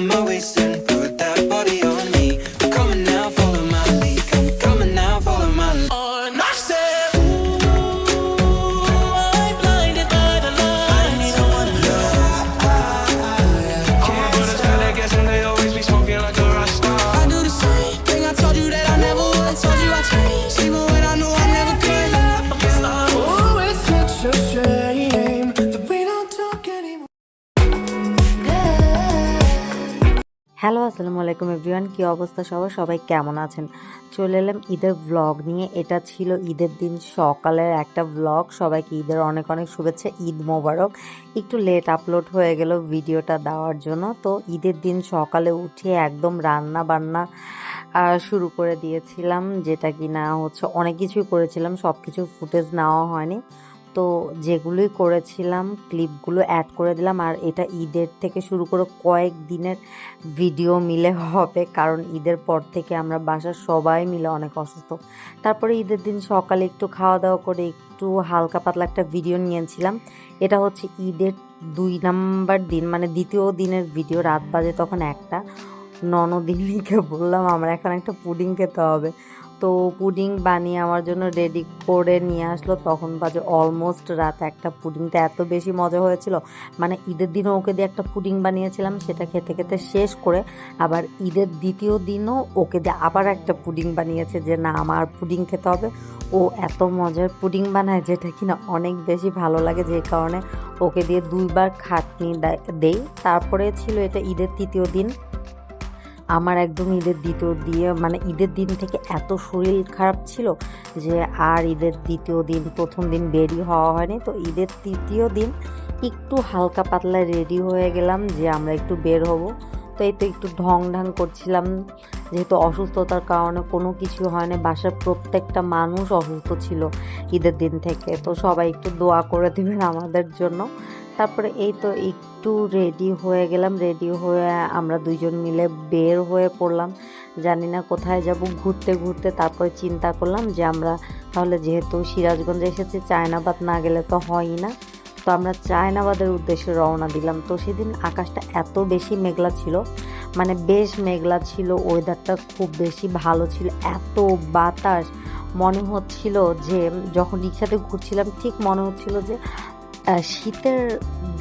on my waist and put that body on me. I'm coming now, follow my lead. I'm coming now, follow my lead. On I said, ooh, I'm blinded by the lights. I need someone to love. All my brothers got that gas and they always be smoking like a Rasta. I do the same thing. I told you that I never would. Told you I changed, even when I knew I never could. Oh, it's such a shame that we don't talk anymore. Hello আসসালামু আলাইকুম everyone, কী অবস্থা সবার, সবাই কেমন আছেন? চলে এলাম ঈদের ব্লগ নিয়ে। এটা ছিল ঈদের দিন সকালের একটা ব্লগ। সবাইকে ঈদের অনেক অনেক শুভেচ্ছা, ঈদ মোবারক। একটু লেট আপলোড হয়ে গেল ভিডিওটা দেওয়ার জন্য। তো ঈদের দিন সকালে উঠে একদম রান্না বান্না শুরু করে দিয়েছিলাম, যেটা কি না হচ্ছে অনেক কিছুই করেছিলাম, সব কিছু ফুটেজ নেওয়া হয়নি। তো যেগুলোই করেছিলাম ক্লিপগুলো অ্যাড করে দিলাম। আর এটা ঈদের থেকে শুরু করে কয়েক দিনের ভিডিও মিলে হবে, কারণ ঈদের পর থেকে আমরা বাসার সবাই মিলে অনেক অসুস্থ। তারপরে ঈদের দিন সকালে একটু খাওয়া দাওয়া করে একটু হালকা পাতলা একটা ভিডিও নিয়েছিলাম। এটা হচ্ছে ঈদের 2 নাম্বার দিন, মানে দ্বিতীয় দিনের ভিডিও। রাত বাজে তখন 1টা। ননদিনীকে বললাম আমার এখন একটা পুডিং খেতে হবে, তো পুডিং বানিয়ে আমার জন্য রেডি করে নিয়ে আসলো। তখন বাজে অলমোস্ট রাত 1টা। পুডিংটা এত বেশি মজা হয়েছিল, মানে ঈদের দিনও ওকে দিয়ে একটা পুডিং বানিয়েছিলাম, সেটা খেতে খেতে শেষ করে আবার ঈদের দ্বিতীয় দিনও ওকে দিয়ে আবার একটা পুডিং বানিয়েছে, যে না আমার পুডিং খেতে হবে। ও এত মজার পুডিং বানায় যেটা কিনা অনেক বেশি ভালো লাগে, যে কারণে ওকে দিয়ে 2বার খাটনি দেই। তারপরে ছিল এটা ঈদের তৃতীয় দিন। আমার একদম ঈদের দ্বিতীয় দিয়ে মানে ঈদের দিন থেকে এত শরীর খারাপ ছিল যে আর ঈদের দ্বিতীয় দিন প্রথম দিন বেরি হওয়া হয়নি। তো ঈদের তৃতীয় দিন একটু হালকা পাতলা রেডি হয়ে গেলাম যে আমরা একটু বের হব। তো এই তো একটু ঢং করছিলাম, যেহেতু অসুস্থতার কারণে কোনো কিছু হয় না, বাসার প্রত্যেকটা মানুষ অসুস্থ ছিল ঈদের দিন থেকে। তো সবাই একটু দোয়া করে দেবেন আমাদের জন্য। তারপরে এই তো একটু রেডি হয়ে গেলাম, রেডি হয়ে আমরা দুইজন মিলে বের হয়ে পড়লাম। জানি না কোথায় যাব, ঘুরতে ঘুরতে তারপরে চিন্তা করলাম যে আমরা তাহলে যেহেতু সিরাজগঞ্জে এসেছি, চায়নাবাদ না গেলে তো হয়ই না। তো আমরা চায়নাবাদের উদ্দেশ্যে রওনা দিলাম। তো সেদিন আকাশটা এত বেশি মেঘলা ছিল, মানে বেশ মেঘলা ছিল, ওয়েদারটা খুব বেশি ভালো ছিল, এত বাতাস। মনে হচ্ছিল যে যখন রিক্সাতে ঘুরছিলাম ঠিক মনে হচ্ছিল যে শীতের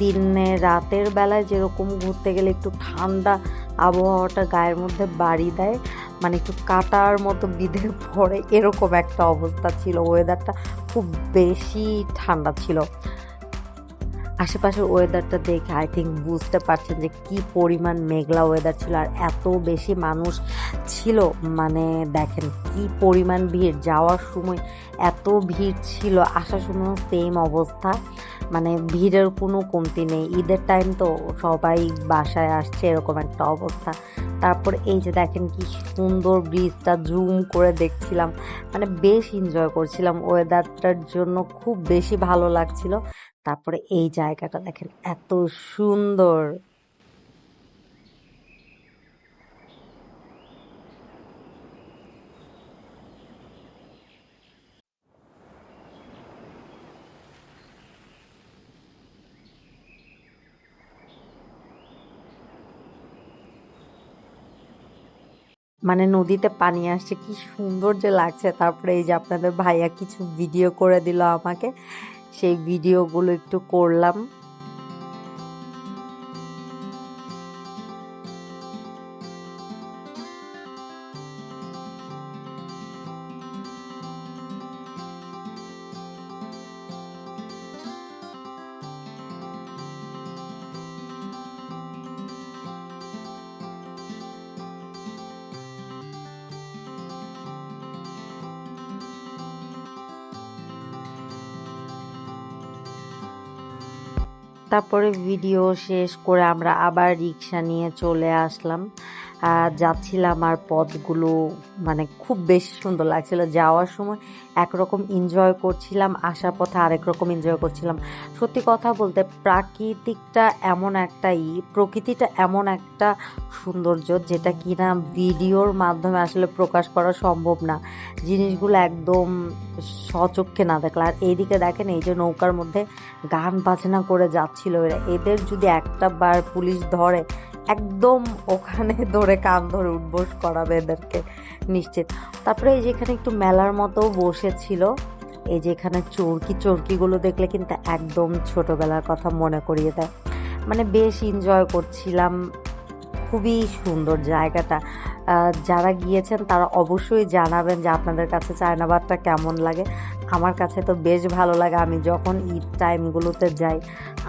দিনে রাতের বেলায় যেরকম ঘুরতে গেলে একটু ঠান্ডা আবহাওয়াটা গায়ের মধ্যে বাড়ি দেয়, মানে একটু কাটার মতো বিঁধে পড়ে, এরকম একটা অবস্থা ছিল। ওয়েদারটা খুব বেশি ঠান্ডা ছিল। আশেপাশের ওয়েদারটা দেখে আই থিঙ্ক বুঝতে পারছেন যে কি পরিমাণ মেঘলা ওয়েদার ছিল, আর এত বেশি মানুষ ছিল, মানে দেখেন কি পরিমাণ ভিড়। যাওয়ার সময় এত ভিড় ছিল, আসার সময় সেম অবস্থা, মানে ভিড়ের কোনো কমতি নেই। ঈদের টাইম তো সবাই বাসায় আসছে, এরকম একটা অবস্থা। তারপর এই যে দেখেন কি সুন্দর ব্রিজটা জুম করে দেখছিলাম, মানে বেশ এনজয় করছিলাম, ওয়েদারটার জন্য খুব বেশি ভালো লাগছিল। তারপরে এই জায়গাটা দেখেন এত সুন্দর। মানে নদীতে পানি আসছে, কি সুন্দর যে লাগছে। তারপরে এই যে আপনাদের ভাইয়া কিছু ভিডিও করে দিল আমাকে, সেই ভিডিওগুলো একটু করলাম। তারপরে ভিডিও শেষ করে আমরা আবার রিক্সা নিয়ে চলে আসলাম। যাচ্ছিলাম আর পথগুলো মানে খুব বেশি সুন্দর লাগছিল। যাওয়ার সময় একরকম এনজয় করছিলাম, আসার পথে আরেক রকম এনজয় করছিলাম। সত্যি কথা বলতে প্রকৃতিটা এমন একটা সৌন্দর্য, যেটা কিনা ভিডিওর মাধ্যমে আসলে প্রকাশ করা সম্ভব না, জিনিসগুলো একদম স্বচক্ষে না দেখলে। আর এইদিকে দেখেন এই যে নৌকার মধ্যে গান বাজনা করে যাচ্ছিল এরা, এদের যদি একটা বার পুলিশ ধরে একদম ওখানে ধরে কান ধরে উঠবোস করাবে এদেরকে নিশ্চিত। তারপরে এই যে এখানে একটু মেলার মতো বসেছিল, এই যে এখানে চরকিগুলো দেখলে কিন্তু একদম ছোটবেলার কথা মনে করিয়ে দেয়। মানে বেশ এনজয় করছিলাম, খুবই সুন্দর জায়গাটা। যারা গিয়েছেন তারা অবশ্যই জানাবেন যে আপনাদের কাছে চায়নাবাদটা কেমন লাগে। আমার কাছে তো বেশ ভালো লাগে, আমি যখন ঈদ টাইমগুলোতে যাই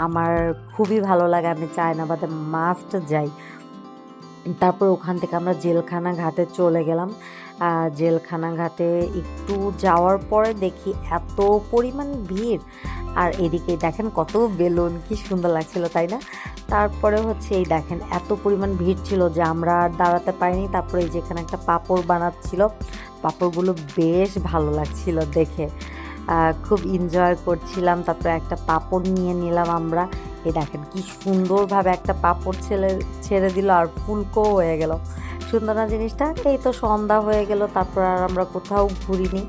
আমার খুবই ভালো লাগে, আমি চায়নাবাদে মাস্ট যাই। তারপর ওখান থেকে আমরা জেলখানা ঘাটে চলে গেলাম। জেলখানা ঘাটে একটু যাওয়ার পরে দেখি এত পরিমাণ ভিড়, আর এদিকে দেখেন কত বেলুন, কি সুন্দর লাগছিল তাই না? তারপরে হচ্ছে এই দেখেন এত পরিমাণ ভিড় ছিল যে আমরা আর দাঁড়াতে পারিনি। তারপরে এই যেখানে একটা পাঁপড় বানাচ্ছিল, পাঁপড়গুলো বেশ ভালো লাগছিল দেখে, খুব এনজয় করছিলাম। তারপরে একটা পাঁপড় নিয়ে নিলাম আমরা। এই দেখেন কি সুন্দরভাবে একটা পাঁপড় ছেড়ে দিল আর ফুলকো হয়ে গেল। সুন্দর না জিনিসটা? এই তো সন্ধ্যা হয়ে গেল, তারপর আর আমরা কোথাও ঘুরিনি।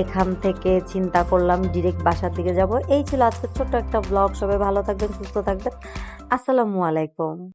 এখান থেকে চিন্তা করলাম ডিরেক্ট বাসার দিকে যাব। এই ছিল আজকে ছোট্ট একটা ব্লগ। সবাই ভালো থাকবেন, সুস্থ থাকবেন। আসসালামু আলাইকুম।